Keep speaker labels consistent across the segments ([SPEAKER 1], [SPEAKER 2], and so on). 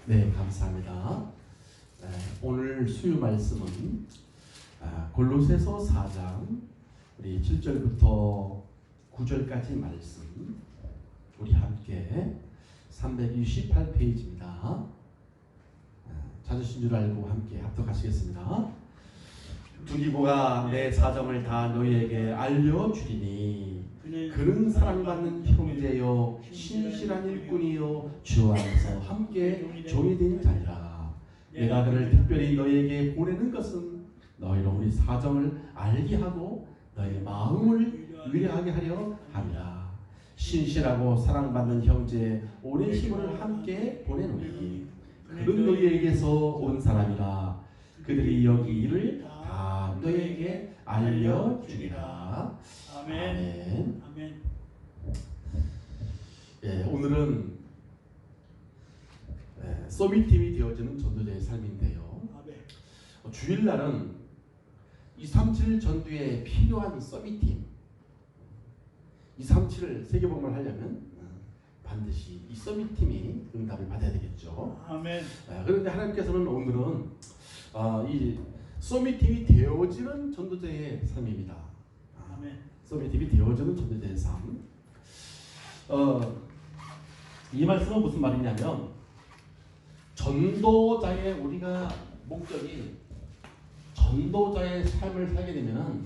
[SPEAKER 1] 네, 감사합니다. 오늘 수요 말씀은 골로새서 4장 우리 7절부터 9절까지 말씀 우리 함께 328페이지입니다. 찾으신 줄 알고 함께 합독하시겠습니다. 두기고가 내 사정을 다 너희에게 알려주리니 그는 사랑받는 형제요 신실한 일꾼이요 주 안에서 함께 종이 된 자니라. 내가 그를 특별히 너희에게 보내는 것은 너희로 우리 사정을 알게 하고 너희의 마음을 위로하게 하려 함이라. 신실하고 사랑받는 형제 오네시모를 함께 보내노니 그는 너희에게서 온 사람이라. 그들이 여기 일을 다 너희에게 알려주리라.
[SPEAKER 2] 아멘. 아멘.
[SPEAKER 1] 예, 오늘은 서밋팀이 되어지는 전도자의 삶인데요. 주일날은 237 전도에 필요한 서밋팀 237을 세계복음을 하려면 반드시 이 서밋팀이 응답을 받아야 되겠죠.
[SPEAKER 2] 아멘.
[SPEAKER 1] 그런데 하나님께서는 오늘은 이 서밋팀이 되어지는 전도자의 삶입니다.
[SPEAKER 2] 아멘.
[SPEAKER 1] 서밋팀이 되어지는 전도자의 삶. 이 말씀은 무슨 말이냐면 전도자의 우리가 목적이 전도자의 삶을 살게 되면은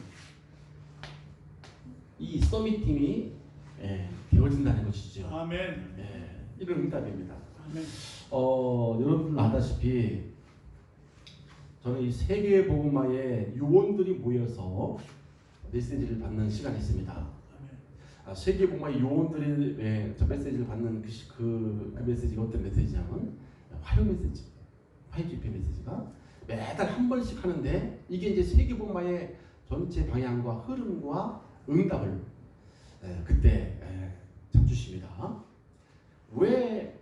[SPEAKER 1] 이 서밋팀이 되어진다는 것이죠.
[SPEAKER 2] 아멘.
[SPEAKER 1] 이런 응답입니다.
[SPEAKER 2] 아멘.
[SPEAKER 1] 여러분 아다시피 저는 이 세계 복음화의 요원들이 모여서 메시지를 받는 시간이 있습니다. 세계 복음화 요원들이 저 메시지를 받는 그 메시지가 어떤 메시지냐면 화요 메시지, 화요 집회 메시지가 매달 한 번씩 하는데 이게 이제 세계 복음화의 전체 방향과 흐름과 응답을 그때 잡주십니다. 왜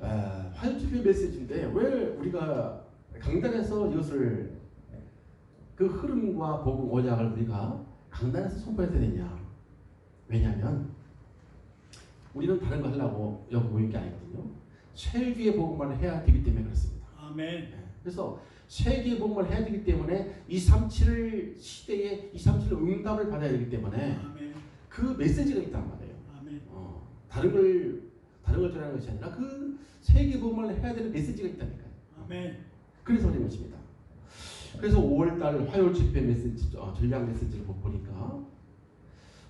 [SPEAKER 1] 화요 집회 메시지인데 왜 우리가 강단에서 이것을 그 흐름과 복음 언약을 우리가 강단에서 선포해야 되느냐? 왜냐하면 우리는 다른 거 하려고 여기 모인 게 아니거든요. 세계의 복음을 해야 되기 때문에 그렇습니다.
[SPEAKER 2] 아멘.
[SPEAKER 1] 그래서 세계의 복음을 해야 되기 때문에 237 시대에 237 응답을 받아야 되기 때문에
[SPEAKER 2] 아멘.
[SPEAKER 1] 그 메시지가 있단 말이에요.
[SPEAKER 2] 아멘.
[SPEAKER 1] 다른 걸 전하는 것이 아니라 그 세계 복음을 해야 되는 메시지가 있다니까요.
[SPEAKER 2] 아멘.
[SPEAKER 1] 그래서 그런 것입니다. 그래서 5월달 화요 집회 메시지 전략 메시지를 보니까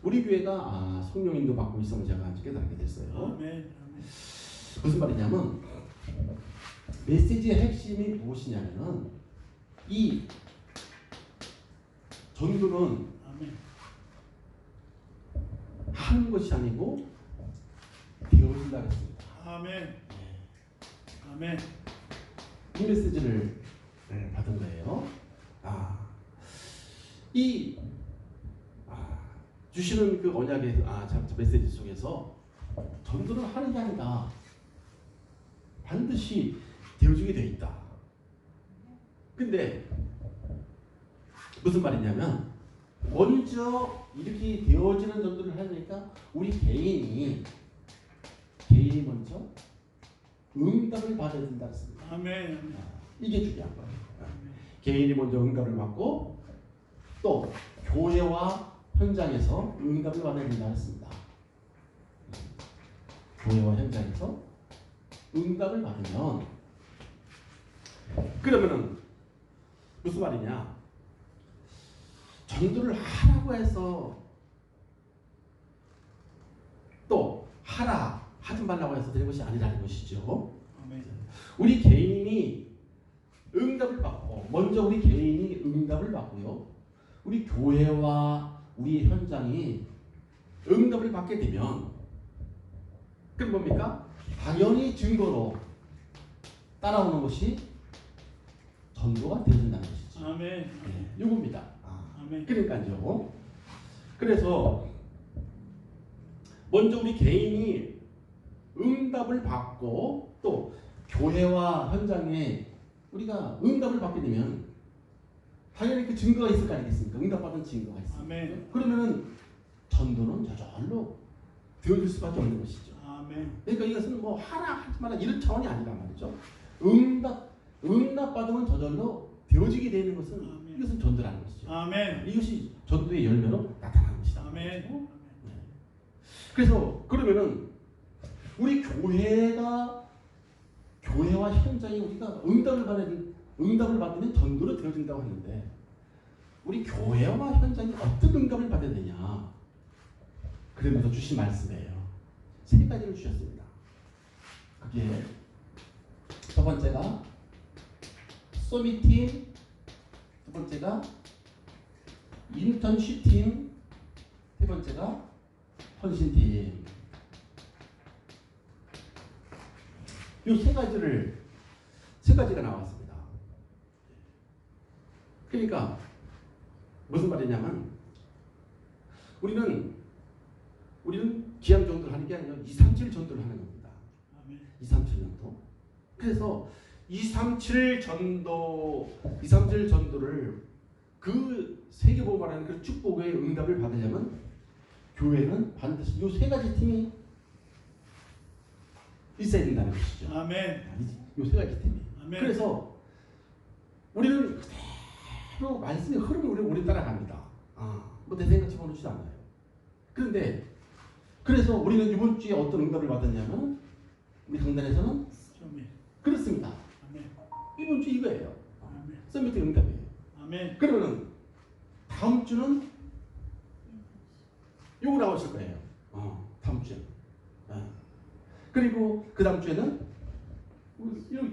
[SPEAKER 1] 우리 교회가 성령인도 받고 있음을 제가 깨닫게 됐어요.
[SPEAKER 2] 아멘.
[SPEAKER 1] 무슨 말이냐면 메시지의 핵심이 무엇이냐면은 이 전도는
[SPEAKER 2] 아멘.
[SPEAKER 1] 하는 것이 아니고 되어진다 했습니다.
[SPEAKER 2] 아멘. 아멘.
[SPEAKER 1] 이 메시지를 받은 거예요. 주시는 그 언약의 메시지 속에서 전도를 하는 게 아니라 반드시 되어지게 되어 있다. 근데 무슨 말이냐면 먼저 이렇게 되어지는 전도를 하니까 우리 개인이 먼저 응답을 받아야 된다 했습니다.
[SPEAKER 2] 아멘.
[SPEAKER 1] 이게 중요한 거예요. 개인이 먼저 응답을 받고 또 교회와 현장에서 응답을 받아야 된다 했습니다. 교회와 현장에서 응답을 받으면 그러면은 무슨 말이냐? 전도를 하라고 해서 또 하지 말라고 해서 되는 것이 아니라는 것이죠.
[SPEAKER 2] 아멘.
[SPEAKER 1] 우리 개인이 응답을 받고 먼저 우리 개인이 응답을 받고요. 우리 교회와 우리 현장이 응답을 받게 되면 그럼 뭡니까? 당연히 증거로 따라오는 것이 전도가 되어진다는 것이죠.
[SPEAKER 2] 아멘.
[SPEAKER 1] 이겁니다.
[SPEAKER 2] 아멘.
[SPEAKER 1] 그러니까요. 그래서 먼저 우리 개인이 응답을 받고 또 교회와 현장에 우리가 응답을 받게 되면 당연히 그 증거가 있을 거 아니겠습니까? 응답받은 증거가 있습니다.
[SPEAKER 2] 아멘.
[SPEAKER 1] 그러면은 전도는 저절로 되어질 수밖에 없는 것이죠.
[SPEAKER 2] 아멘.
[SPEAKER 1] 그러니까 이것은 뭐 하나 하지만 이런 차원이 아니란 말이죠. 응답 받으면 저절로 되어지게 되는 것은
[SPEAKER 2] 아멘.
[SPEAKER 1] 이것은 전도라는 것이죠.
[SPEAKER 2] 아멘.
[SPEAKER 1] 이것이 전도의 열매로 나타나는 것이다.
[SPEAKER 2] 아멘.
[SPEAKER 1] 그래서 그러면은 우리 교회와 현장에 우리가 응답을 받으면 전도로 되어진다고 하는데 우리 교회와 현장이 어떤 응답을 받아야 되냐? 그러면서 주신 말씀이에요. 세 가지를 주셨습니다. 그게 첫 번째가 서밋팀, 두 번째가 인턴십팀, 세 번째가 헌신팀. 이 세 가지가 나왔습니다. 그러니까 무슨 말이냐면 우리는 기한 전도를 하는 게 아니라 237 전도를 하는 겁니다.
[SPEAKER 2] 아멘.
[SPEAKER 1] 237 전도. 그래서 237 전도를 그 세계복음이라는 그 축복의 응답을 받으려면 교회는 반드시 이 세 가지 팀이 있어야 된다는 것이죠.
[SPEAKER 2] 아멘.
[SPEAKER 1] 이 세 가지 팀이.
[SPEAKER 2] 아멘.
[SPEAKER 1] 그래서 우리는 그대로 말씀의 흐름을 우리 따라갑니다. 뭐 내 생각 집어넣지도 않아요. 그래서 우리는 이번 주에 어떤 응답을 받았냐면 우리 강단에서는
[SPEAKER 2] 아멘.
[SPEAKER 1] 그렇습니다.
[SPEAKER 2] 아멘.
[SPEAKER 1] 이번 주 이거예요.
[SPEAKER 2] 아멘.
[SPEAKER 1] 서밋 응답이에요.
[SPEAKER 2] 아멘.
[SPEAKER 1] 그러면은 다음 주는 요거 나오실 거예요. 다음 주에. 그리고 그 다음 주에는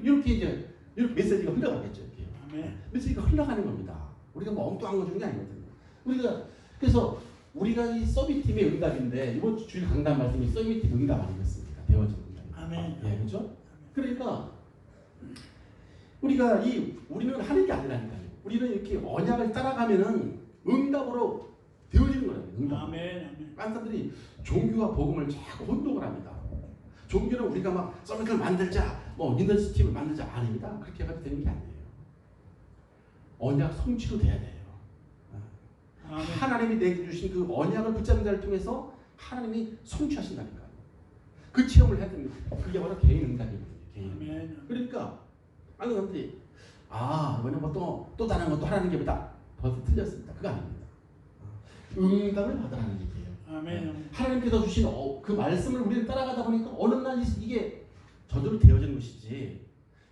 [SPEAKER 1] 이렇게 메시지가 흘러가겠죠. 이렇게.
[SPEAKER 2] 아멘.
[SPEAKER 1] 메시지가 흘러가는 겁니다. 우리가 뭐 엉뚱한 거 주는 게 아니거든요. 그래서 우리가 이 서밋팀의 응답인데 이번 주 주일 강단 말씀이 서밋팀 응답 아니겠습니까? 되어진 응답.
[SPEAKER 2] 아멘.
[SPEAKER 1] 예, 그렇죠? 그러니까 우리는 하는 게 아니라니까요. 우리는 이렇게 언약을 따라가면은 응답으로 되어지는 거예요. 응답.
[SPEAKER 2] 아멘. 아멘.
[SPEAKER 1] 많은 사람들이 종교와 복음을 자꾸 혼동을 합니다. 종교는 우리가 막 서밋을 만들자, 뭐 인더스팀을 만들자 아닙니다. 그렇게 해가지고 되는 게 아니에요. 언약 성취로 돼야 돼요.
[SPEAKER 2] 아멘.
[SPEAKER 1] 하나님이 내주신 그 언약을 붙잡는 자를 통해서 하나님이 성취하신다니까요. 그 체험을 해야 됩니다. 그게 바로 개인 응답이거든요. 개인.
[SPEAKER 2] 아멘.
[SPEAKER 1] 그러니까 많은 사람들이 이번에 뭐 또 다른 것도 하라는 게 보다 벌써 틀렸습니다. 그거 아닙니다. 응답을 받으라는 얘기예요.
[SPEAKER 2] 아멘.
[SPEAKER 1] 하나님께서 주신 그 말씀을 우리는 따라가다 보니까 어느 날 이게 저절로 되어지는 것이지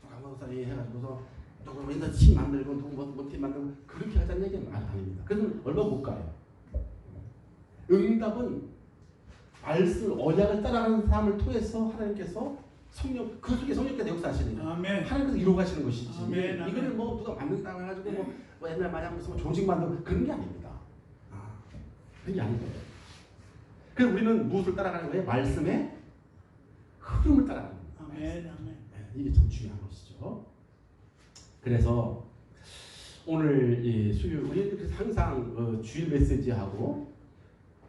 [SPEAKER 1] 강박사님 해가지고서 누구 맨날 팀 만들고 누구 뭐 팀 만들고 그렇게 하자는 얘기는 아닙니다. 그래서 얼마 못 가요. 응답은 말씀 언약을 따라가는 사람을 통해서 하나님께서 성령 그 속에 성령께서 역사하시는 거예요.
[SPEAKER 2] 아멘.
[SPEAKER 1] 하나님께서 이루어가시는 것이지.
[SPEAKER 2] 아멘. 아멘.
[SPEAKER 1] 이거는 뭐 누가 만든다고 해가지고 뭐 옛날 마냥 무슨 조직 만들고 그런 게 아닙니다. 그런 게 아니거든요. 그래서 우리는 무엇을 따라가는 거예요? 말씀의 흐름을 따라가는 거예요.
[SPEAKER 2] 아멘. 아멘.
[SPEAKER 1] 이게 참 중요한 것이죠. 그래서 오늘 이 수요 우리 항상 주일 메시지하고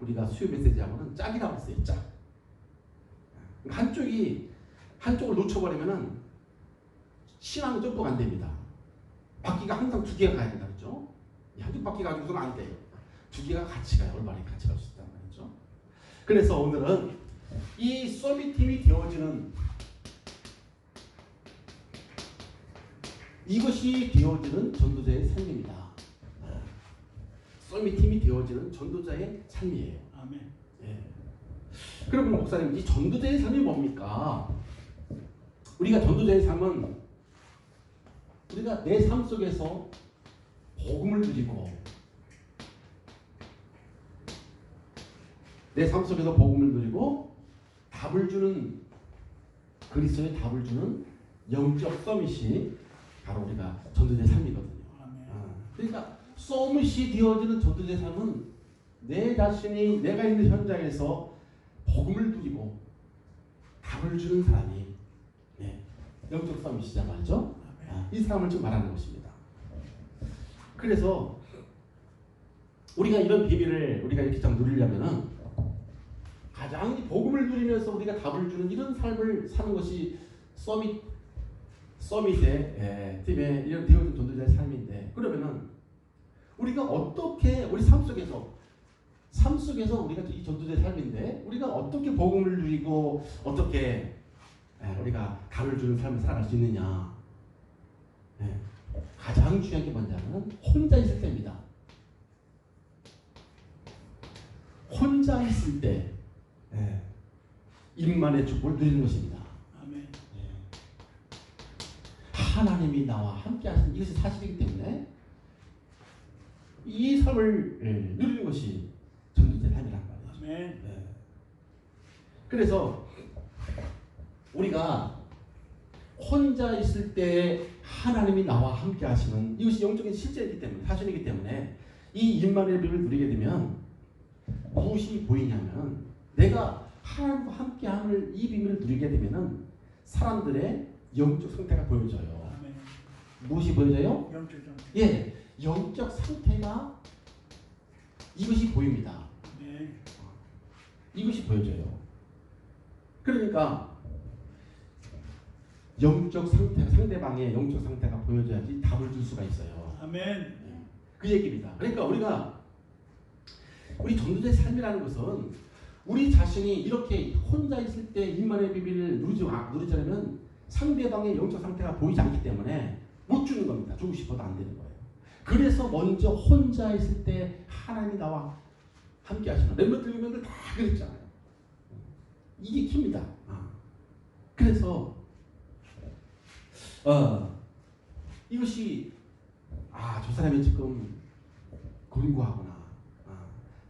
[SPEAKER 1] 우리가 수요 메시지하고는 짝이라고 했어요. 짝. 한쪽을 놓쳐버리면은 신앙은 점프가 안 됩니다. 바퀴가 항상 두 개가 가야 된다 그렇죠? 한쪽 바퀴 가지고서는 안 돼요. 두 개가 같이 가요. 올바르게 같이 갈 수 있단 말이죠. 그래서 오늘은 이 서밋팀이 되어지는 이것이 되어지는 전도자의 삶입니다. 서밋팀이 되어지는 전도자의 삶이에요.
[SPEAKER 2] 아멘.
[SPEAKER 1] 예. 그러면 목사님, 이 전도자의 삶이 뭡니까? 우리가 전도자의 삶은 우리가 내 삶 속에서 복음을 누리고 내 삶 속에서 복음을 누리고 답을 주는 그리스도의 답을 주는 영적 서밋이 바로 우리가 전도자의 삶이거든요.
[SPEAKER 2] 아멘.
[SPEAKER 1] 그러니까 서밋이 되어지는 전도자의 삶은 내 자신이 내가 있는 현장에서 복음을 누리고 답을 주는 사람이 영적 서밋이란 말이죠. 이 사람을 좀 말하는 것입니다. 그래서 우리가 이런 비밀을 우리가 이렇게 좀 누리려면은 가장 복음을 누리면서 우리가 답을 주는 이런 삶을 사는 것이 서밋의 팀의 이런 되어진 전도자의 삶인데, 그러면은 우리가 어떻게 우리 삶 속에서 삶 속에서 우리가 이 전도자의 삶인데 우리가 어떻게 복음을 누리고 어떻게 우리가 답을 주는 삶을 살아갈 수 있느냐. 가장 중요한 게 뭔냐면 혼자 있을 때입니다. 혼자 있을 때 임만의 축복을 누리는 것입니다.
[SPEAKER 2] 아멘.
[SPEAKER 1] 하나님이 나와 함께 하시는 이것이 사실이기 때문에 이 삶을 누리는 것이 전도자의 삶이란 말이죠.
[SPEAKER 2] 아멘.
[SPEAKER 1] 그래서 우리가 혼자 있을 때 하나님이 나와 함께 하시는 이것이 영적인 실제이기 때문에 사실이기 때문에 이 임마누엘 비밀을 누리게 되면 무엇이 보이냐면 내가 하나님과 함께함을 이 비밀을 누리게 되면은 사람들의 영적 상태가 보여져요.
[SPEAKER 2] 아멘.
[SPEAKER 1] 무엇이 보여져요?
[SPEAKER 2] 영적 상태.
[SPEAKER 1] 예, 영적 상태가 이것이 보입니다.
[SPEAKER 2] 네.
[SPEAKER 1] 이것이 보여져요. 그러니까 영적 상태, 상대방의 영적 상태가 보여져야지 답을 줄 수가 있어요.
[SPEAKER 2] 아멘.
[SPEAKER 1] 그 얘기입니다. 그러니까 우리 전도자의 삶이라는 것은 우리 자신이 이렇게 혼자 있을 때 임만의 비밀을 누리자면 상대방의 영적 상태가 보이지 않기 때문에 못 주는 겁니다. 주고 싶어도 안 되는 거예요. 그래서 먼저 혼자 있을 때 하나님이 나와 함께 하시는 멤버들 다 그랬잖아요. 이게 킵니다. 그래서 이것이 저 사람이 지금 곤고하구나.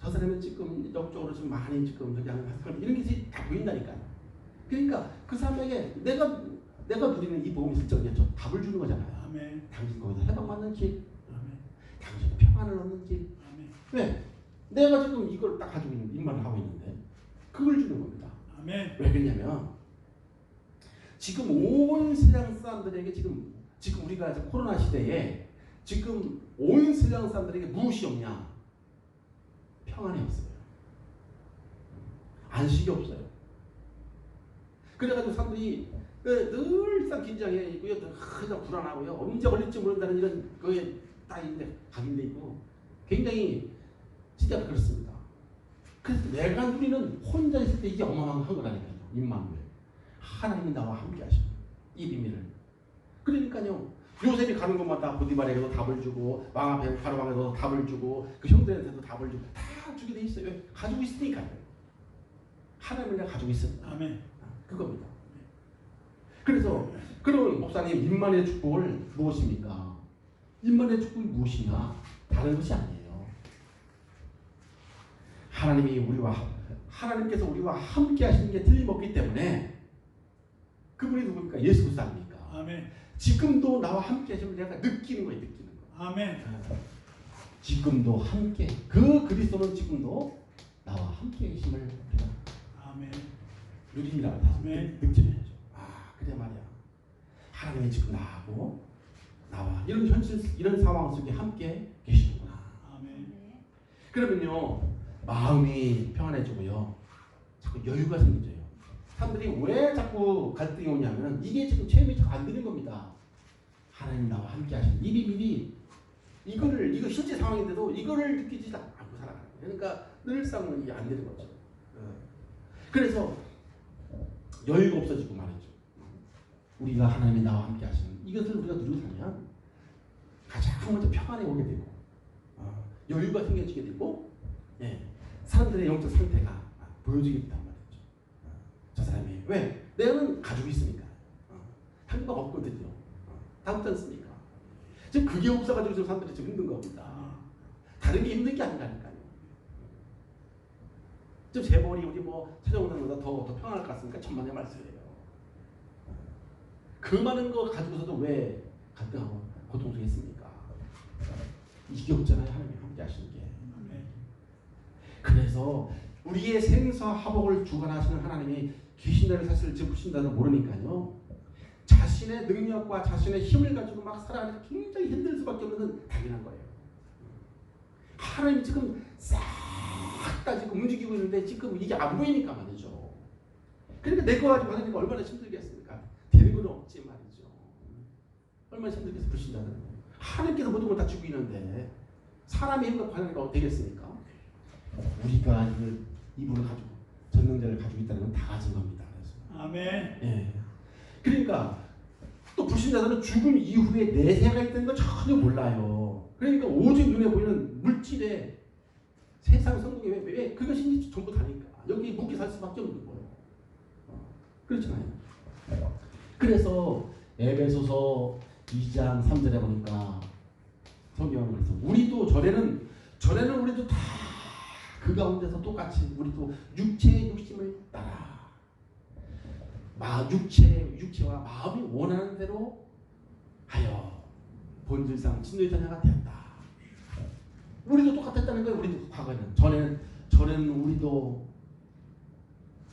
[SPEAKER 1] 저 사람은 지금 영적으로 좀 많이 지금 저기 하는 이런 게 다 보인다니까요. 그러니까 그 사람에게 내가 누리는 이 복음이 실적에 저 답을 주는 거잖아요.
[SPEAKER 2] 아멘.
[SPEAKER 1] 당신 거기서 해방받는 길,
[SPEAKER 2] 아멘.
[SPEAKER 1] 당신 평안을 얻는 길.
[SPEAKER 2] 아멘.
[SPEAKER 1] 왜? 내가 지금 이걸 딱 가지고 있는 임만을 하고 있는데 그걸 주는 겁니다.
[SPEAKER 2] 아멘.
[SPEAKER 1] 왜 그러냐면 지금 온 세상 사람들에게 지금 우리가 코로나 시대에 지금 온 세상 사람들에게 무엇이 없냐? 평안이 없어요. 안식이 없어요. 그래가지고 사람들이 늘상 긴장해 있고요, 늘 불안하고요, 언제 걸릴지 모른다는 이런 거에 따인데 각인돼 있고 굉장히 진짜 그렇습니다. 그래서 내가 누리는 혼자 있을 때 이게 어마어마한 거라니까요. 임마누엘 하나님이 나와 함께 하시는 이 비밀을. 그러니까요 요셉이 가는 곳마다 보디발에게도 답을 주고 왕 앞에 바로방에도 답을 주고 그 형들한테도 답을 주고 다 주게 돼 있어요. 왜? 가지고 있으니까요. 하나님을 내가 가지고 있습니다.
[SPEAKER 2] 아멘.
[SPEAKER 1] 그겁니다. 그래서 그러면 목사님 임만의 축복을 무엇입니까? 임만의 축복이 무엇이냐? 다른 것이 아니에요. 하나님께서 우리와 함께 하시는 게 틀림없기 때문에 그분이 누굽니까? 예수 그리스도 아닙니까?
[SPEAKER 2] 아멘.
[SPEAKER 1] 지금도 나와 함께 하시면 내가 느끼는 거예요. 느끼는 거.
[SPEAKER 2] 아멘.
[SPEAKER 1] 지금도 함께 그 그리스도는 지금도 나와 함께 계심을 우리가
[SPEAKER 2] 아멘.
[SPEAKER 1] 누립니다.
[SPEAKER 2] 아멘.
[SPEAKER 1] 느끼면서 그래 말이야. 하나님이 지금 나와 이런 현실 이런 상황 속에 함께 계시는구나.
[SPEAKER 2] 아멘.
[SPEAKER 1] 그러면요 마음이 평안해지고요 자꾸 여유가 생겨져요. 사람들이 왜 자꾸 갈등이 오냐면 이게 지금 체험이 잘 안 되는 겁니다. 하나님 나와 함께 하시는 이 비밀이 이거 실제 상황인데도 이거를 느끼지 않고 살아가는 거예요. 그러니까 늘상 이게 안 되는 거죠. 그래서 여유가 없어지고 말이죠. 우리가 하나님이 나와 함께 하시는 이것을 우리가 누리고 살면 가장 먼저 평안에 오게 되고 여유가 생겨지게 되고 사람들의 영적 상태가 보여지게 된단 말이죠. 저 사람이 왜? 내가는 가지고 있으니까 한방 없거든요. 다못 않습니까? 지금 그게 없어가지고 지금 사람들이 지금 힘든 겁니다. 다른 게 힘든 게 아니라니까요. 좀 재벌이 우리 최정원보다 더 평안할 것 같습니까? 천만의 말씀이에요. 그 많은 거 가지고서도 왜 갈등하고 고통 속에 있습니까? 이게 없잖아요. 하나님이 함께 하시는 게. 그래서 우리의 생사화복을 주관하시는 하나님이 계신다는 사실을 짚으신다는 모르니까요. 자신의 능력과 자신의 힘을 가지고 막 살아가는 굉장히 힘들 수밖에 없는 당연한 거예요. 하나님이 지금 싹 다 지금 움직이고 있는데 지금 이게 안 보이니까 말이죠. 그러니까 내 거 가지고 하니까 얼마나 힘들겠습니까? 되는 건 없지 말이죠. 얼마나 힘들겠어 그러신다는 거예요. 하나님께서 모든 걸 다 주고 있는데 사람의 힘과 관련이 되겠습니까? 우리가 이분을 가지고 전능자를 가지고 있다는 건 다 가진 겁니다. 그래서.
[SPEAKER 2] 아멘.
[SPEAKER 1] 예. 그러니까 또 불신자들은 죽음 이후에 내세가 있다는 걸 전혀 몰라요. 그러니까 오직 눈에 보이는 물질의 세상 성공이 왜 그것이 전부 다니까 여기 묶여 살 수밖에 없는 거예요. 그렇잖아요. 그래서 에베소서 2장 3절에 보니까 성경은 그래서 우리도 전에는 우리도 다 그 가운데서 똑같이 우리도 육체의 욕심을 따라 육체와 마음이 원하는 대로 하여 본질상 진노의 자녀가 되었다. 우리도 똑같았다는 거예요. 우리도 과거에는 전에는 우리도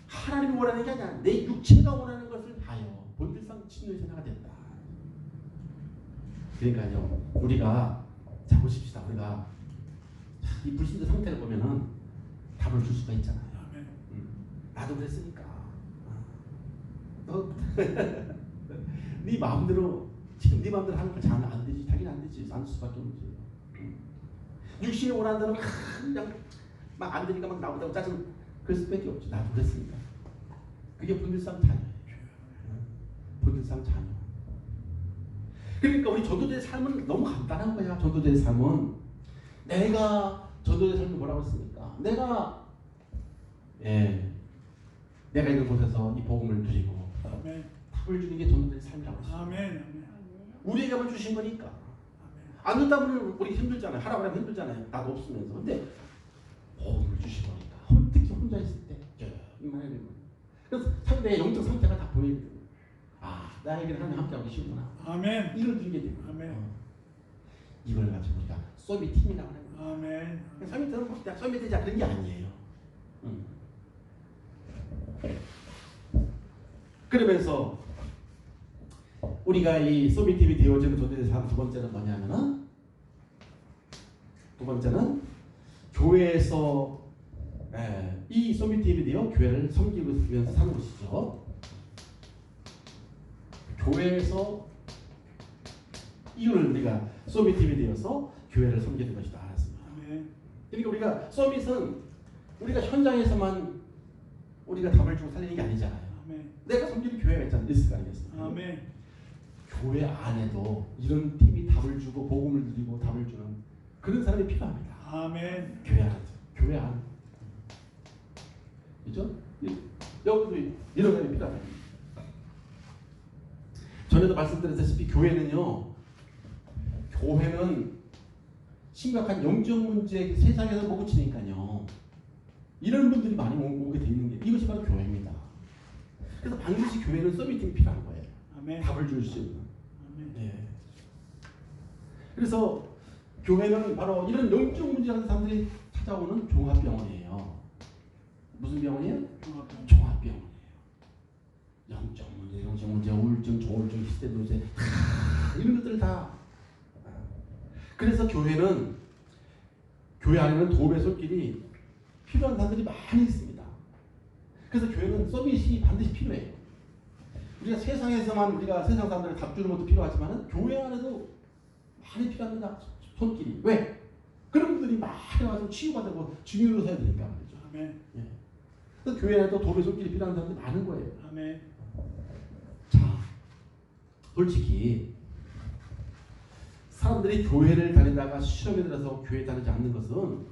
[SPEAKER 1] 하나님이 원하는 게 아니라 내 육체가 원하는 것을 하여 본질상 진노의 자녀가 됐다. 그러니까요, 우리가 자 보십시다. 우리가 이 불신자 상태를 보면은 답을 줄 수가 있잖아요. 나도 그랬으니까. 네 마음대로 지금 네 마음대로 하는 거 잘 안 되지. 자기는 안 되지. 안 될 수밖에 없지. 육신이 원하는 대로 그냥 막 안 되니까 막 나오다고 짜증 그럴 수밖에 없지. 나도 그랬으니까. 그게 본질상 자녀예요. 본질상 자녀. 그러니까 우리 전도자의 삶은 너무 간단한 거야. 전도자의 삶은 내가 전도자의 삶은 뭐라고 했습니까? 내가 있는 곳에서 이 복음을 누리고
[SPEAKER 2] 아멘.
[SPEAKER 1] 답을 주는 게 전도자의 삶이라고 했어요.
[SPEAKER 2] 아멘.
[SPEAKER 1] 우리에게만 주신 거니까. 안 준다면 우리 힘들잖아요. 하라고 하면 힘들잖아요. 나도 없으면서. 근데 복음을 주신 거니까. 특히 혼자 있을 때 이만해 되는 거예요. 그래서 상대의 영적 상태가 다 보여요. 아, 나에게는 하나님 함께하고 계시구나.
[SPEAKER 2] 아멘.
[SPEAKER 1] 이걸 들게 되고.
[SPEAKER 2] 아멘.
[SPEAKER 1] 이걸 가지고 우리가 소비 팀이라고 하는 거예요.
[SPEAKER 2] 아멘.
[SPEAKER 1] 소비 들어봅시다. 소비 되자 그런 게 아니에요. 그러면서 우리가 이 소비팀이 되어지는 존재의 삶 두 번째는 뭐냐면은 교회에서 이 소비팀이 되어 교회를 섬기면서 사는 것이죠. 교회에서 이유를 우리가 소비팀이 되어서 교회를 섬기는 것이다. 알았습니다. 그러니까 우리가 서밋은 우리가 현장에서만 우리가 답을 주고 살리는 게 아니잖아요. 내가 섬기는 교회가 있을 거 아니겠습니까?
[SPEAKER 2] 아멘.
[SPEAKER 1] 교회 안에도 이런 팀이 답을 주고 복음을 누리고 답을 주는 그런 사람이 필요합니다.
[SPEAKER 2] 아멘.
[SPEAKER 1] 교회 안. 그죠? 여기도 이런 사람이 필요합니다. 전에도 말씀드렸다시피 교회는 심각한 영적 문제 세상에서 못 고치니까요. 이런 분들이 많이 오게 돼 있는 게 이것이 바로 교회입니다. 그래서 반드시 교회는 서비스팀이 필요한 거예요.
[SPEAKER 2] 아멘.
[SPEAKER 1] 답을 줄 수 있는.
[SPEAKER 2] 아멘.
[SPEAKER 1] 예. 그래서 교회는 바로 이런 영적 문제라는 사람들이 찾아오는 종합병원이에요. 무슨 병원이에요? 종합병원이에요. 영적 문제, 우울증, 조울증, 히스테리오제 이런 것들 다. 그래서 교회는 교회 안에는 도움의 손길이 필요한 사람들이 많이 있습니다. 그래서 교회는 서밋이 반드시 필요해요. 우리가 세상에서만 우리가 세상 사람들을 답 주는 것도 필요하지만 교회 안에도 많이 필요합니다. 손길이. 왜? 그런 분들이 많이 와서 치유받고 중요로 서야 되니까 말이죠.
[SPEAKER 2] 아멘.
[SPEAKER 1] 예. 그래서 교회 안에도 도움의 손길이 필요한 사람들이 많은 거예요.
[SPEAKER 2] 아멘.
[SPEAKER 1] 자, 솔직히 사람들이 교회를 다니다가 시험에 들어서 교회 다니지 않는 것은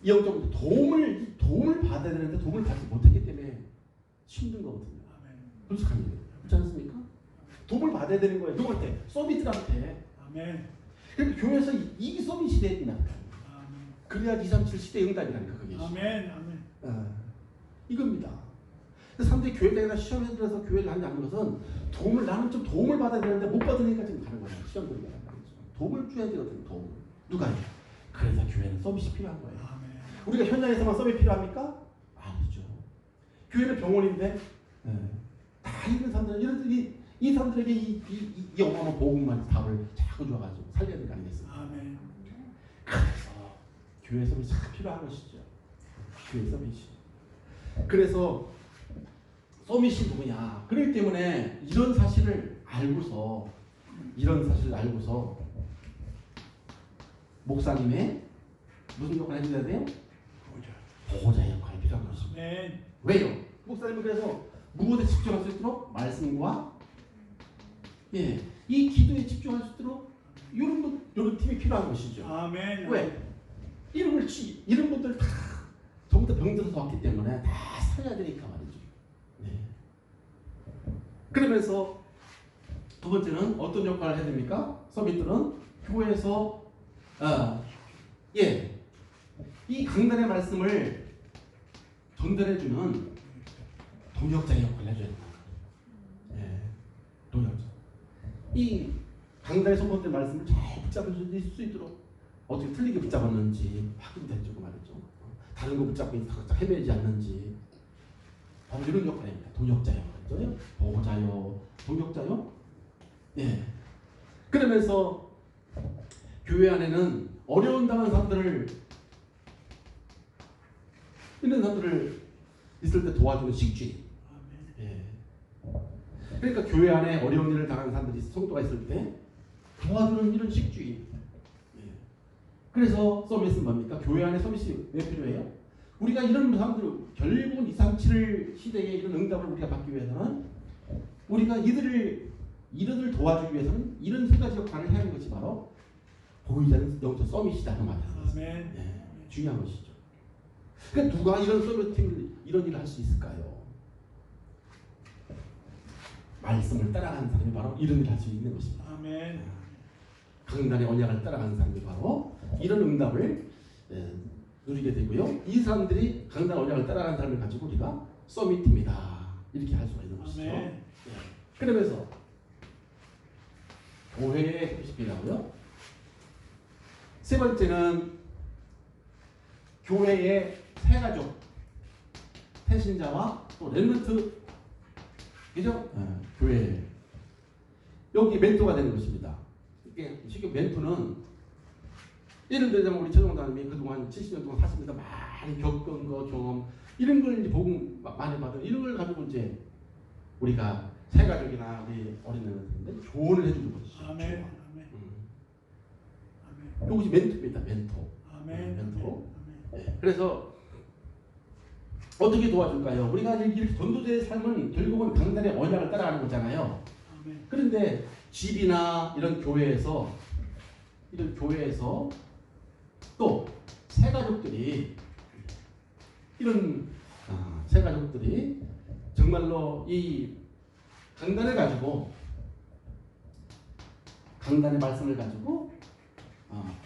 [SPEAKER 1] 영적으로 도움을 받아야 되는데 도움을 받지 못했기 때문에 힘든 거거든요. 솔직한 얘기예요. 그렇지 않습니까? 도움을 받아야 되는 거예요. 누구한테? 서밋들한테.
[SPEAKER 2] 아멘.
[SPEAKER 1] 그러니까 교회에서 이 서밋 시대에 있나? 그래야 237 시대 응답이라니까 그게.
[SPEAKER 2] 아멘. 아멘.
[SPEAKER 1] 이겁니다. 사람들이 교회 다니다 시험에 들어서 교회를 다니지 않는 것은 나는 좀 도움을 받아야 되는데 못 받으니까 지금 가는 거예요. 시험 들어가는 거죠. 도움을 줘야 되거든요. 도움을. 누가요? 그래서 교회는 서밋이 필요한 거예요.
[SPEAKER 2] 아멘.
[SPEAKER 1] 우리가 현장에서만 서밋 필요합니까? 아니죠. 교회는 병원인데 다 있는 사람들 이 사람들에게 이 어마어마한 복음만 답을 자꾸 줘가지고 살려야 될 거 아니겠습니까?
[SPEAKER 2] 아멘.
[SPEAKER 1] 그래서 교회 서밋이 참 필요한 것이죠. 교회 서밋이. 그래서 서밋이 누구냐? 그렇기 때문에 이런 사실을 알고서 목사님의 무슨 역할을 해줘야 돼요?
[SPEAKER 2] 보자.
[SPEAKER 1] 보호자 역할이 필요한 것입니다.
[SPEAKER 2] 아멘.
[SPEAKER 1] 왜요? 목사님은 그래서 무엇에 집중할 수 있도록 말씀과 이 기도에 집중할 수 있도록 이런 팀이 필요한 것이죠.
[SPEAKER 2] 아멘.
[SPEAKER 1] 왜? 이런 분들 다 전부 다 병들어서 왔기 때문에 다 살려야 되니까 말이죠. 네. 그러면서 두 번째는 어떤 역할을 해야 됩니까? 서밋들은 교회에서 이 강단의 말씀을 전달해주는 동역자의 역할을 해줘야 된다. 동역자. 이 강단에 선포된 말씀을 잘 붙잡을 수 있도록 어떻게 틀리게 붙잡았는지 확인되죠 말이죠. 다른 거 붙잡고 헤매지 않는지 바로 이런 역할입니다. 동역자 역할이죠. 보호자요, 동역자요. 그러면서 교회 안에는 어려운 당한 사람들을 있을 때 도와주는 식주인. 그러니까 교회 안에 어려운 일을 당한 사람들이 성도가 있을 때 도와주는 이런 식주인. 그래서 서밋은 뭡니까? 교회 안에 서밋이 왜 필요해요? 우리가 이런 사람들 결국은 2, 3, 7 시대에 이런 응답을 우리가 받기 위해서는 우리가 이들을 도와주기 위해서는 이런 세 가지 역할을 해야 하는 것이 바로 보이자는 영적 서밋이다 그 말이에요. 중요한 것이죠. 그러니까 누가 이런 서밋팀을 이런 일을 할 수 있을까요? 말씀을 따라가는 사람이 바로 이런 일을 할 수 있는 것입니다.
[SPEAKER 2] 아멘.
[SPEAKER 1] 강단의 언약을 따라가는 사람이 바로 이런 응답을 누리게 되고요. 이 사람들이 강단 언약을 따라가는 사람을 가지고 우리가 서밋입니다. 이렇게 할 수가 있는 것이죠. 그러면서 교회의 뜻이 필요하고요. 세 번째는 교회의 새가족, 태신자와 또 렘넌트, 그죠? 교회 여기 멘토가 되는 것입니다. 이게 쉽게 멘토는 예를 들자면 우리 최동단님이 그동안 70년 동안 사시면서 많이 겪은 거 경험 이런 걸 이제 복음 많이 받은 이런 걸 가지고 이제 우리가 새가족이나 우리 어린애들한테 조언을 해주는 것이죠.
[SPEAKER 2] 아멘.
[SPEAKER 1] 이것이 멘토입니다. 멘토.
[SPEAKER 2] 아멘.
[SPEAKER 1] 멘토. 그래서 어떻게 도와줄까요? 우리가 이렇게 전도자의 삶은 결국은 강단의 언약을 따라가는 거잖아요. 그런데 집이나 이런 교회에서 또 새가족들이 이런 새가족들이 정말로 이 강단을 가지고 강단의 말씀을 가지고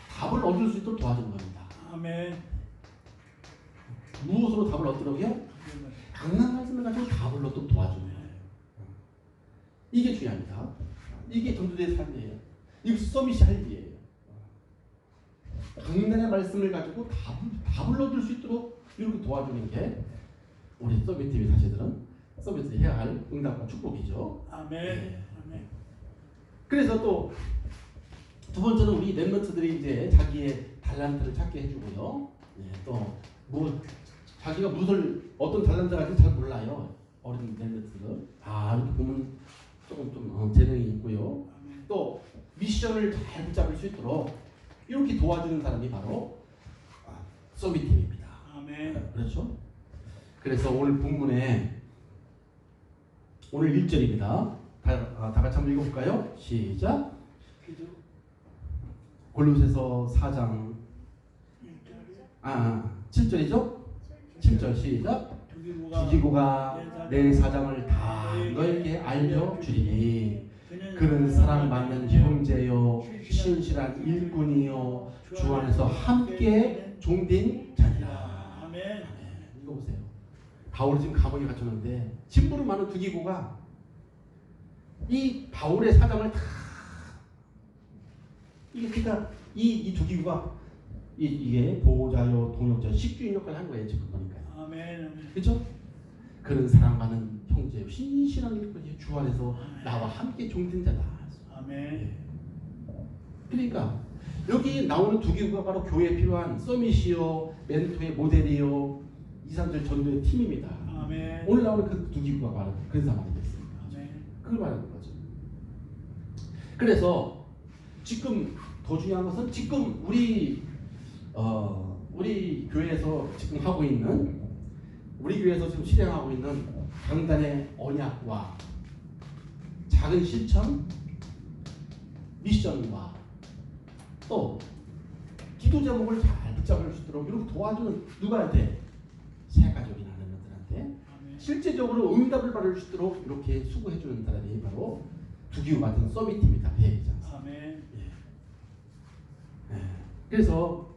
[SPEAKER 1] 답을 얻을 수 있도록 도와주는 겁니다.
[SPEAKER 2] 아멘.
[SPEAKER 1] 무엇으로 답을 얻도록요? 강단 말씀을 가지고 답을 얻도록 도와주는 거예요. 이게 중요합니다. 이게 전도자의 삶이에요. 이것이 서밋이 할 일이에요. 강단의 말씀을 가지고 답을 얻을 수 있도록 이렇게 도와주는 게 우리 서밋팀의 사실들은 서밋을 해야 할 응답과 축복이죠.
[SPEAKER 2] 아멘.
[SPEAKER 1] 그래서 또 두 번째는 우리 렘넌트들이 이제 자기의 달란트를 찾게 해주고요. 또 자기가 어떤 달란트가 있는지 잘 몰라요. 어린 렘넌트들은 이렇게 보면 조금 재능이 있고요. 또 미션을 잘 붙잡을 수 있도록 이렇게 도와주는 사람이 바로 서밋팀입니다.
[SPEAKER 2] 아멘.
[SPEAKER 1] 그렇죠? 그래서 오늘 본문에 오늘 1절입니다. 다 같이 한번 읽어볼까요? 시작. 골로새서 4장 7절이죠? 7절 시작. 두기고가 내 사장을 다 너에게 알려주리니 그는 사랑받는 형제요 신실한 일꾼이요 주 안에서 함께 종된 자니라.
[SPEAKER 2] 아멘.
[SPEAKER 1] 읽어보세요. 바울이 지금 감옥에 갇혔는데 심부름 많은 두기고가 이 바울의 사장을 다 그러니까 이 두기고가 이게 보호자요 동역자 식주인 역할을 한 거예요. 지금 보니까.
[SPEAKER 2] 아멘.
[SPEAKER 1] 그렇죠? 그런 사랑받는 형제요 신실한 일꾼이 주 안에서 나와 함께 종된 자다.
[SPEAKER 2] 아멘.
[SPEAKER 1] 그러니까 여기 나오는 두기고가 바로 교회에 필요한 서밋이요 멘토의 모델이요 2, 3절 전도의 팀입니다.
[SPEAKER 2] 아멘.
[SPEAKER 1] 오늘 나오는 그 두기고가 바로 그런 사람이 됐습니다.
[SPEAKER 2] 아멘.
[SPEAKER 1] 그걸 말하는 거죠. 그래서 지금 더 중요한 것은 지금 우리 우리 교회에서 지금 하고 있는 우리 교회에서 지금 실행하고 있는 강단의 언약과 작은 실천, 미션과 또 기도 제목을 잘 붙잡을 수 있도록 이렇게 도와주는 누구한테? 새 가족이나 하나님들한테
[SPEAKER 2] 아멘.
[SPEAKER 1] 실제적으로 응답을 받을 수 있도록 이렇게 수고해주는 사람이 바로 두기우 같은 서밋팀이다. 배이지 않습니까?
[SPEAKER 2] 아멘.
[SPEAKER 1] 예. 그래서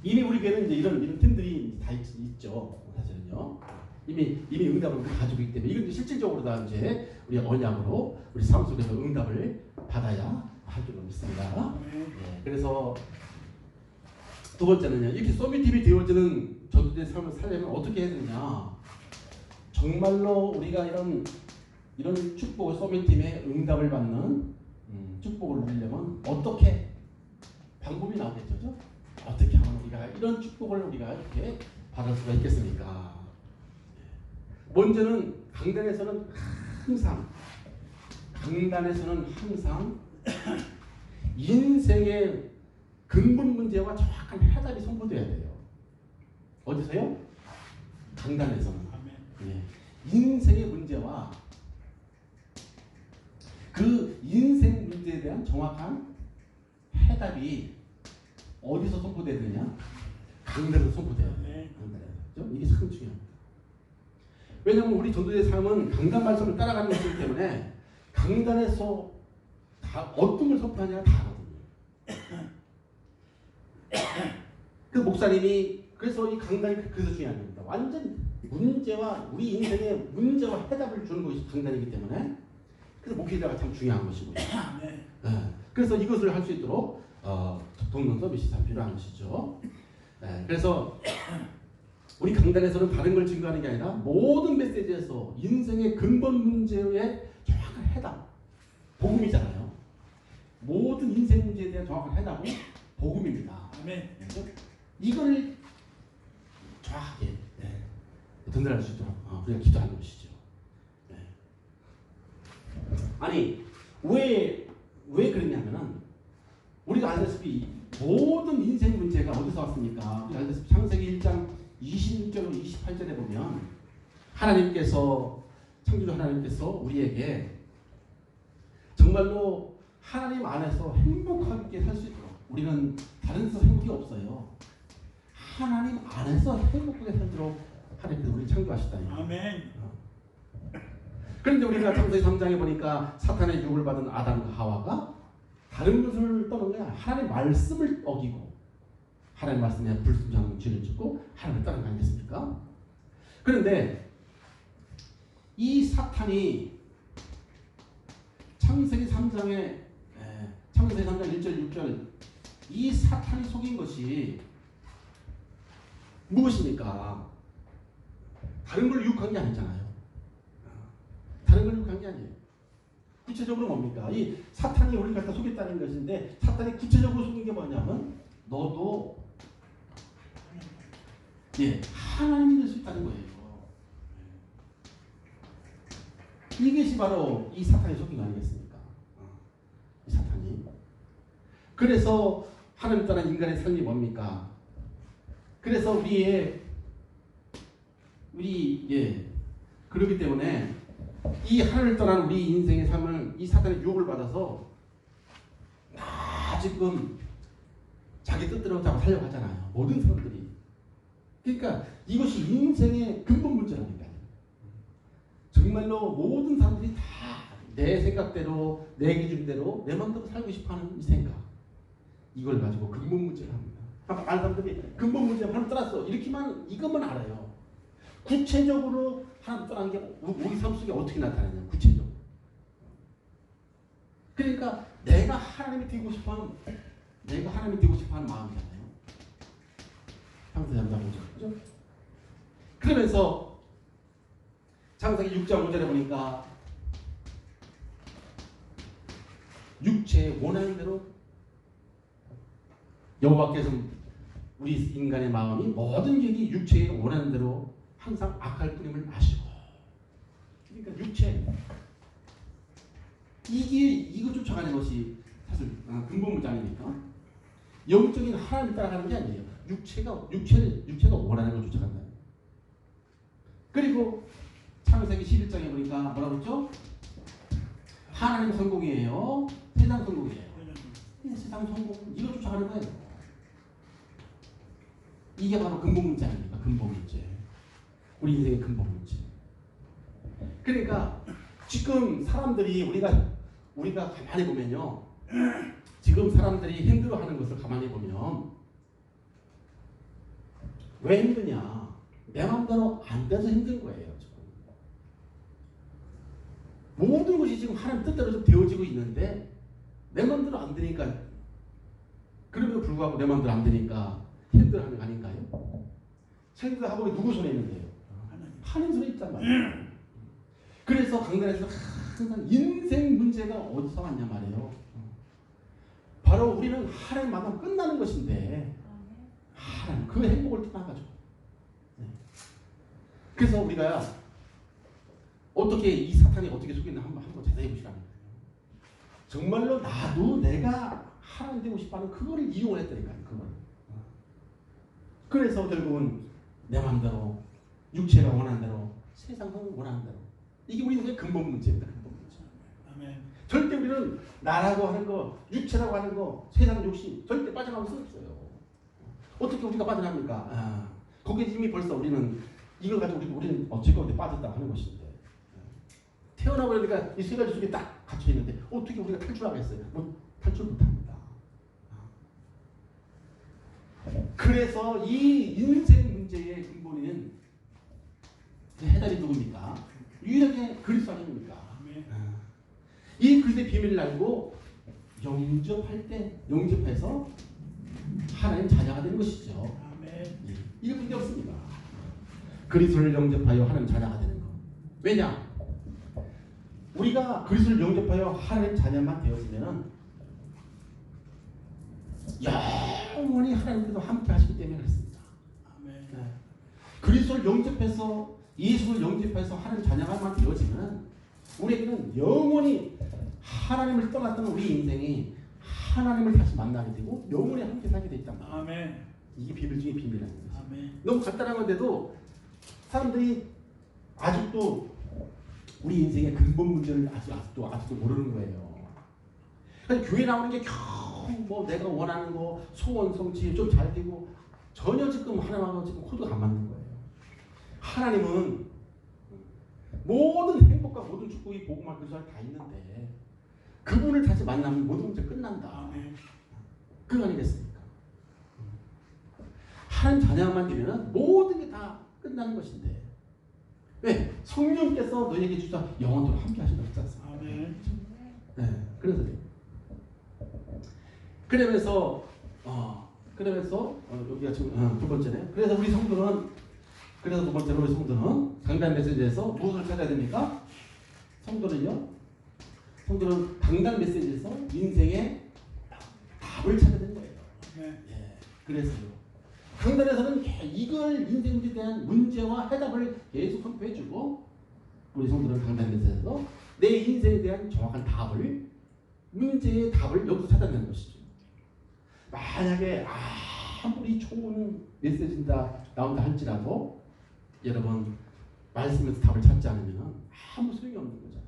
[SPEAKER 1] 이미 우리 교회는 이제 이런 팀들이 다 있죠. 사실은요. 이미 응답을 우리 가지고 있기 때문에 이건 이제 실질적으로 다 이제 우리 언약으로 우리 삶 속에서 응답을 받아야 할 줄로 믿습니다.
[SPEAKER 2] 아멘.
[SPEAKER 1] 예. 그래서 두 번째는요. 이렇게 서밋팀이 되어지는 전도자의 삶을 살려면 어떻게 해야 되느냐? 정말로 우리가 이런 축복을 서밋팀의 응답을 받는 축복을 누리려면 어떻게 방법이 나오겠죠? 그죠? 어떻게 하면 우리가 이런 축복을 우리가 이렇게 받을 수가 있겠습니까? 먼저는 강단에서는 항상 인생의 근본 문제와 정확한 해답이 선포돼야 돼요. 어디서요? 강단에서는.
[SPEAKER 2] 아멘.
[SPEAKER 1] 예. 인생의 문제와 그 인생 문제에 대한 정확한 해답이 어디서 선포되느냐? 강단에서 선포돼야 돼요.
[SPEAKER 2] 네.
[SPEAKER 1] 강단에서. 이게 참 중요합니다. 왜냐하면 우리 전도자의 삶은 강단 말씀을 따라가는 것이기 때문에 강단에서 다 어떤 걸 선포하냐가 다거든요. 그 목사님이 그래서 이 강단이 그래서 중요한 겁니다. 완전 문제와 우리 인생의 문제와 해답을 주는 것이 강단이기 때문에 그래서 목회자가 참 중요한 것이고요.
[SPEAKER 2] 네.
[SPEAKER 1] 그래서 이것을 할 수 있도록 돕는 서비스 참 필요한 것이죠. 그래서 우리 강단에서는 다른 걸 증거하는 게 아니라 모든 메시지에서 인생의 근본 문제의 정확한 해답, 복음이잖아요. 모든 인생 문제에 대한 정확한 해답은 복음입니다.
[SPEAKER 2] 아멘.
[SPEAKER 1] 이걸 정확하게 전달할 수 있도록 우리가 기도하는 것이죠. 아니 왜 그러냐면은 우리가 알다시피 모든 인생 문제가 어디서 왔습니까? 우리가 알다시피 창세기 1장 26절 28절에 보면 창조주 하나님께서 우리에게 정말로 하나님 안에서 행복하게 살 수 있도록 우리는 다른 데서 행복이 없어요. 하나님 안에서 행복하게 살도록 하나님께서 우리를 창조하셨다니.
[SPEAKER 2] 아멘.
[SPEAKER 1] 그런데 우리가 창세기 3장에 보니까 사탄의 유혹을 받은 아담과 하와가 다른 것을 떠난 거야. 하나님의 말씀을 어기고 하나님의 말씀에 불순종하는 죄를 짓고 하나님을 떠난 거 아니겠습니까? 그런데 이 사탄이 창세기 3장 1절 6절 이 사탄이 속인 것이 무엇입니까? 다른 걸 유혹한 게 아니잖아요. 다른 걸 유혹한 게 아니에요. 구체적으로 뭡니까? 이 사탄이 우리를 갖다 속였다는 것인데 사탄이 구체적으로 속인 게 뭐냐면 너도 하나님이 될 수 있다는 거예요. 이것이 바로 이 사탄이 속인 거 아니겠습니까? 이 사탄이. 그래서 하나님 떠난 인간의 삶이 뭡니까? 그래서 그렇기 때문에 이 하나님을 떠난 우리 인생의 삶을 이 사탄의 유혹을 받아서 지금 자기 뜻대로 자꾸 살려고 하잖아요. 모든 사람들이. 그러니까 이것이 인생의 근본 문제라니까요. 정말로 모든 사람들이 다 내 생각대로 내 기준대로 내 마음대로 살고 싶어하는 이 생각 이걸 가지고 근본 문제를 합니다. 아까 많은 사람들이 근본 문제 하나님 떠났어 이것만 알아요. 구체적으로 하나님 떠난 게 우리 삶 속에 어떻게 나타나냐 구체적으로. 그러니까 내가 하나님이 되고 싶어하는 마음이잖아요. 평소에 한다고 그죠? 그러면서 창세기 6장 5절에 보니까 육체의 원하는 대로 여호와께서 우리 인간의 마음이 모든 것이 육체의 원하는 대로 항상 악할 뿐임을 아시고 그러니까 육체 이거 쫓아가는 것이 사실 근본 문제 아닙니까? 영적인 하나님을 따라가는 게 아니에요. 육체가 원하는 걸 쫓아간다. 그리고 창세기 11장에 보니까 뭐라 그랬죠? 하나님 성공이에요. 세상 성공이에요. 세상 성공 이거 쫓아가는 거예요. 이게 바로 근본 문제 아닙니까? 근본 문제. 우리 인생의 근본 문제. 그러니까 지금 사람들이 우리가 가만히 보면요. 지금 사람들이 힘들어하는 것을 가만히 보면 왜 힘드냐? 내 마음대로 안 돼서 힘든 거예요. 지금. 모든 것이 지금 하나님 뜻대로 좀 되어지고 있는데 내 마음대로 안 되니까 그럼에도 불구하고 내 마음대로 안 되니까 힘들어하는 거 아닌가요? 생각하고 누구 손에 있는데요? 하나님 손에 있단 말이에요. 그래서 강단에서 항상 인생 문제가 어디서 왔냐 말이에요. 바로 우리는 하나님 만나면 끝나는 것인데 하나님 그 행복을 떠나가지고. 그래서 우리가 어떻게 이 사탄이 어떻게 속이나 한번 자세히 보시라는 거예요. 정말로 나도 내가 하나님 되고 싶어하는 그거를 이용을 했다니까요. 그걸. 그래서 결국은 내 마음대로 육체가 원하는 대로 세상은 원하는 대로 이게 우리 인생의 근본 문제입니다. 근본 문제.
[SPEAKER 2] 아멘.
[SPEAKER 1] 절대 우리는 나라고 하는 거, 육체라고 하는 거, 세상 욕심 절대 빠져나올 수 없어요. 어떻게 우리가 빠져나갑니까? 거기에 이미 벌써 우리는 이걸 가지고 우리는 즐거운데 빠졌다 하는 것인데 태어나버리니까 이 세 가지 속에 딱 갇혀 있는데 어떻게 우리가 탈출하겠어요? 탈출 못합니다. 그래서 이 인생 문제의 근본은 해답이 누굽니까? 유일하게 그리스도 아닙니까? 이 그리스도의 비밀을 알고 영접해서 하나님 자녀가 되는 것이죠. 이게 문제 없습니다. 그리스도를 영접하여 하나님 자녀가 되는 것. 왜냐? 우리가 그리스도를 영접하여 하나님 자녀만 되었으면은 영원히 하나님께서 함께 하시기 때문에 그렇습니다. 그리스도를 영접해서 예수를 영접해서 하나님 자녀만 되어지면 우리에게는 영원히 하나님을 떠났던 우리 인생이 하나님을 다시 만나게 되고 영원히 함께 살게 되있단 말이에요. 이게 비밀 중에 비밀이라는 거죠. 너무 간단한 건데도 사람들이 아직도 우리 인생의 근본 문제를 아직도 모르는 거예요. 그러니까 교회 나오는 게 겨우 뭐 내가 원하는 거 소원 성취 좀 잘 되고 전혀 지금 하나님하고 지금 코드가 안 맞는 거예요. 하나님은 모든 행복과 모든 축복이 복음과 그리스도에 다 있는데 그분을 다시 만나면 모든 문제 끝난다. 그거 아니겠습니까? 하나님 자녀만 되면 모든 게 다 끝나는 것인데 왜? 성령께서 너에게 주사 영원토록 함께 하신다고 했지 않습니까? 네, 그래서 여기가 지금 두 번째네요. 그래서 두 번째로 우리 성도는 강단 메시지에서 무엇을 찾아야 됩니까? 성도는 강단 메시지에서 인생의 답을 찾아야 되는 거예요. 그래서요. 강단에서는 이걸 인생 문제에 대한 문제와 해답을 계속 선포해주고 우리 성도는 강단 메시지에서 내 인생에 대한 정확한 문제의 답을 여기서 찾아내는 것이죠. 만약에 아무리 좋은 메시지가 나온다 할지라도 여러분 말씀에서 답을 찾지 않으면 아무 소용이 없는 거잖아요.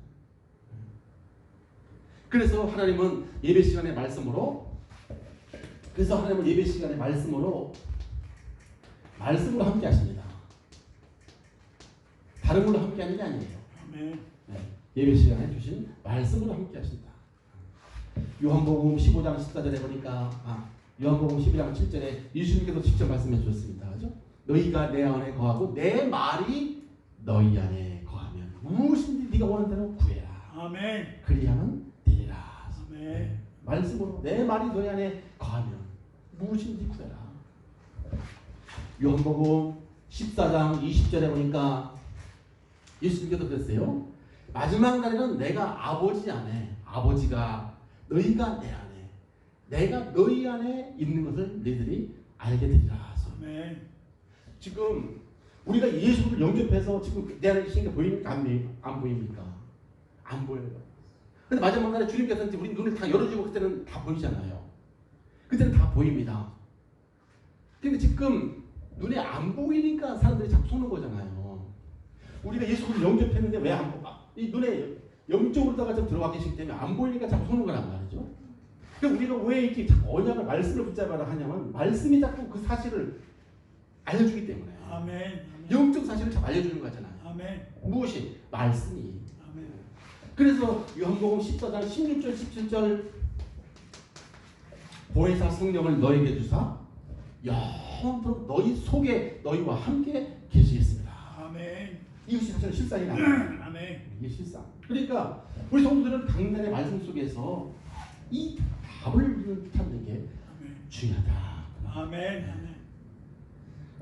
[SPEAKER 1] 그래서 하나님은 예배 시간에 말씀으로 함께 하십니다. 다른 걸로 함께 하는 게 아니에요. 예배 시간에 주신 말씀으로 함께 하신다. 요한복음 15장 14절에 보니까 요한복음 12장 7절에 예수님께서 직접 말씀해 주셨습니다. 그죠? 너희가 내 안에 거하고 내 말이 너희 안에 거하면 무엇인지 네가 원하는 대로 구해라. 그리하면 되리라. 말씀으로 내 말이 너희 안에 거하면 무엇인지 구해라. 요한복음 14장 20절에 보니까 예수님께서 그랬어요. 마지막 날에는 내가 아버지 안에 아버지가 너희가 내 안에 내가 너희 안에 있는 것을 너희들이 알게 되리라. 지금 우리가 예수를 영접해서 지금 내 안에 계신 게 보입니까? 안 보입니까? 안 보여요. 근데 마지막 날에 주님께서 우리 눈을 다 열어주고 그때는 다 보이잖아요. 그때는 다 보입니다. 근데 지금 눈에 안 보이니까 사람들이 자꾸 속는 거잖아요. 우리가 예수를 영접했는데 왜 안 보아? 이 눈에 영적으로다가 좀 들어가 계시기 때문에 안 보이니까 자꾸 속는 거란 말이죠. 그럼 우리가 왜 이렇게 자꾸 언약을 말씀을 붙잡아라 하냐면 말씀이 자꾸 그 사실을 알려주기 때문에.
[SPEAKER 2] 아멘.
[SPEAKER 1] 영적 사실을 자꾸 알려주는 거잖아요.
[SPEAKER 2] 아멘.
[SPEAKER 1] 무엇이? 말씀이.
[SPEAKER 2] 아멘.
[SPEAKER 1] 그래서 요한복음 14장 16절 17절 보혜사 성령을 너에게 주사 영원토록 너희 속에 너희와 함께 계시겠습니다.
[SPEAKER 2] 아멘.
[SPEAKER 1] 이것이 사실 실상이다.
[SPEAKER 2] 아멘.
[SPEAKER 1] 이게 실상. 그러니까 우리 성도들은 강단의 말씀 속에서 이 답을 찾는 게
[SPEAKER 2] 아멘.
[SPEAKER 1] 중요하다.
[SPEAKER 2] 아멘. 아멘.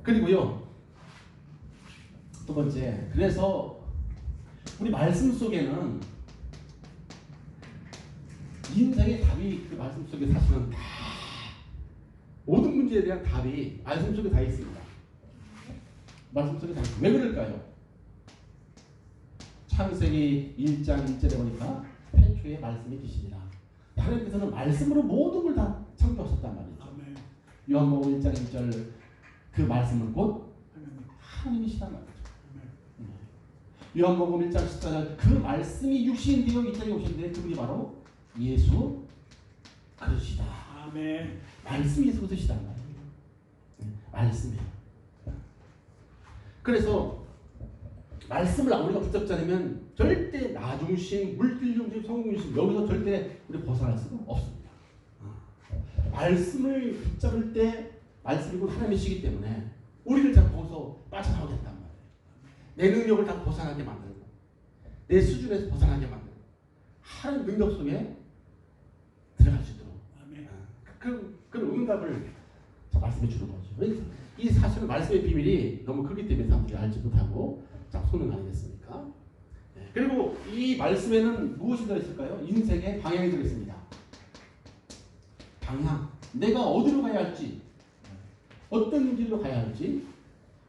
[SPEAKER 1] 그리고요 두 번째, 그래서 우리 말씀 속에는 인생의 답이 그 말씀 속에 사실은 다 모든 문제에 대한 답이 말씀 속에 다 있습니다. 말씀 속에 다 있습니다. 왜 그럴까요? 창세기 1장 1절에 보니까 태초에 말씀이 계시니라. 하나님께서는 말씀으로 모든 걸 다 창조하셨단 말이죠.
[SPEAKER 2] 아멘.
[SPEAKER 1] 요한복음 1장 1절 그 말씀은 곧
[SPEAKER 2] 아멘.
[SPEAKER 1] 하나님이시단 말이죠.
[SPEAKER 2] 아멘.
[SPEAKER 1] 요한복음 1장 14절 그 말씀이 육신이 되어 이 땅에 오셨는데 그분이 바로 예수 그리스도시다.
[SPEAKER 2] 아멘.
[SPEAKER 1] 말씀이 예수 그리스도시단 말이에요. 말씀이에요. 그래서 말씀을 우리가 붙잡자면 절대 나중심, 물질중심, 성공중심 여기서 절대 우리 벗어날 수가 없습니다. 말씀을 붙잡을 때 말씀이 곧 하나님이시기 때문에 우리를 자꾸 거기서 빠져나오게 한단 말이에요. 내 능력을 다 벗어나게 만들고 내 수준에서 벗어나게 만들고 하나님 능력 속에 들어갈 수 있도록
[SPEAKER 2] 아멘.
[SPEAKER 1] 그런 응답을 말씀해 주는 거죠. 이 사실은 말씀의 비밀이 너무 크기 때문에 사람들이 알지 못하고 속는 아니겠습니까? 그리고 이 말씀에는 무엇이 들어있을까요? 인생의 방향이 들어있습니다. 방향. 내가 어디로 가야 할지, 어떤 길로 가야 할지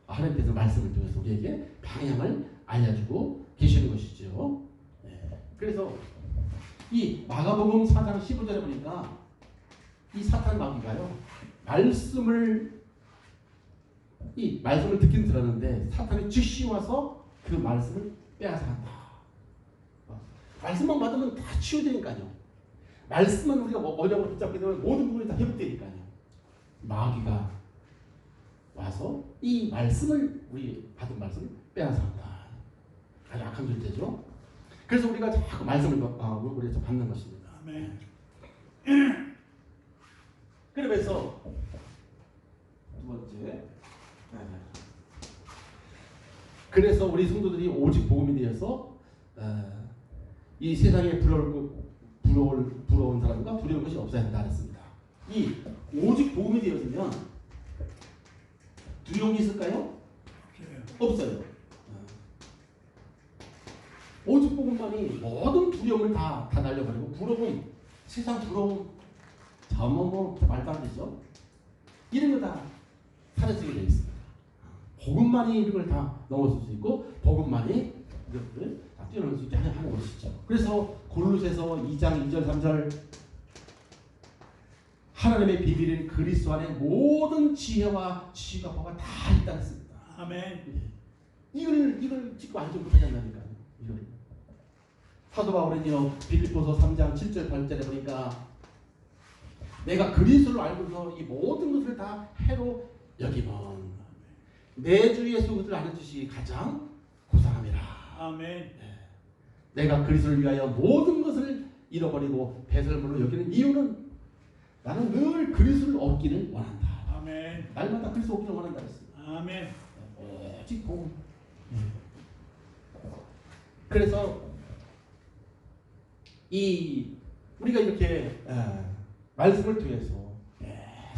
[SPEAKER 1] 하나님께서 말씀을 통해서 우리에게 방향을 알려주고 계시는 것이죠. 그래서 이 마가복음 4장 15절에 보니까 이 사탄 마귀가요 말씀을 듣긴 들었는데 사탄이 즉시 와서 그 말씀을 빼앗아 간다. 말씀만 받으면 다 치유되니까요. 말씀만 우리가 언약으로 붙잡게 되면 모든 부분이 다 회복되니까요. 마귀가 와서 이 말씀을 우리 받은 말씀을 빼앗아 간다. 아주 악한 존재죠. 그래서 우리가 자꾸 말씀을 우리가 받는 것입니다.
[SPEAKER 2] 아멘.
[SPEAKER 1] 그러면서 두 번째, 그래서 우리 성도들이 오직 복음이 되어서 이 세상에 부러운 사람과 두려운 것이 없어야 한다 했습니다. 이 오직 복음이 되었으면 두려움이 있을까요? 없어요. 오직 복음만이 모든 두려움을 다 날려버리고 부러움, 세상 부러움, 자뭐 말도 안 되죠. 이런 거 다 사라지게 되어 있습니다. 복음만이 이런 걸 다 넘어설 수 있고 복음만이 이것들을 다 뛰어넘을 수 있게 하는 것이죠. 그래서 골로새서 2장 2절 3절 하나님의 비밀은 그리스도 안에 모든 지혜와 지식과 다 있다 했습니다.
[SPEAKER 2] 아멘.
[SPEAKER 1] 이걸 짓고 알지 못하냐니까요. 이걸. 사도 바울은요 빌립보서 3장 7절 8절에 보니까 내가 그리스도를 알고서 이 모든 것을 다 해로 여기면 내 주 예수 그리스도를 아는 지식이 가장 고상함이라.
[SPEAKER 2] 아멘.
[SPEAKER 1] 내가 그리스도를 위하여 모든 것을 잃어버리고 배설물로 여기는 이유는 나는 늘 그리스도를 얻기를 원한다.
[SPEAKER 2] 아멘.
[SPEAKER 1] 날마다 그리스도 얻기를 원한다 했습니다.
[SPEAKER 2] 아멘.
[SPEAKER 1] 오직 복음. 그래서 이 우리가 이렇게 말씀을 통해서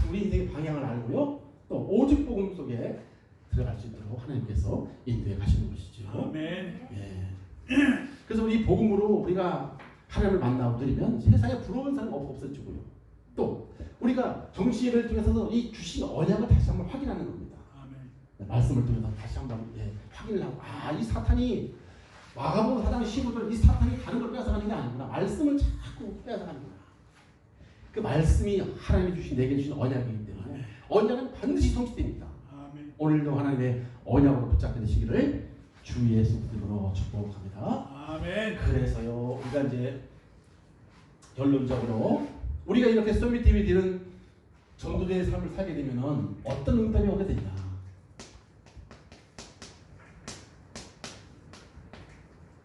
[SPEAKER 1] 우리 인생의 방향을 알고요, 또 오직 복음 속에 들어갈 수 있도록 하나님께서 인도해 가시는 것이죠.
[SPEAKER 2] 아멘.
[SPEAKER 1] 그래서 우리 복음으로 우리가 하나님을 만나고 드리면 세상에 부러운 사람 없어지고요. 또 우리가 정시를 통해서 이 주신 언약을 다시 한번 확인하는 겁니다.
[SPEAKER 2] 아멘.
[SPEAKER 1] 말씀을 통해서 다시 한번 확인을 하고 이 사탄이 마가복음 4장 15절 이 사탄이 다른 걸 빼앗아가는 게 아니구나. 말씀을 자꾸 빼앗아가는구나. 그 말씀이 하나님이 주신 내게 주신 언약이기 때문에 언약은 반드시 성취됩니다.
[SPEAKER 2] 아멘.
[SPEAKER 1] 오늘도 하나님의 언약으로 붙잡게 되시기를 주 예수 이름으로 축복합니다.
[SPEAKER 2] 아멘.
[SPEAKER 1] 그래서요 우리가 이제 결론적으로 우리가 이렇게 소미팀이 되는 전도자의 삶을 살게 되면은 어떤 응답이 오게 되냐?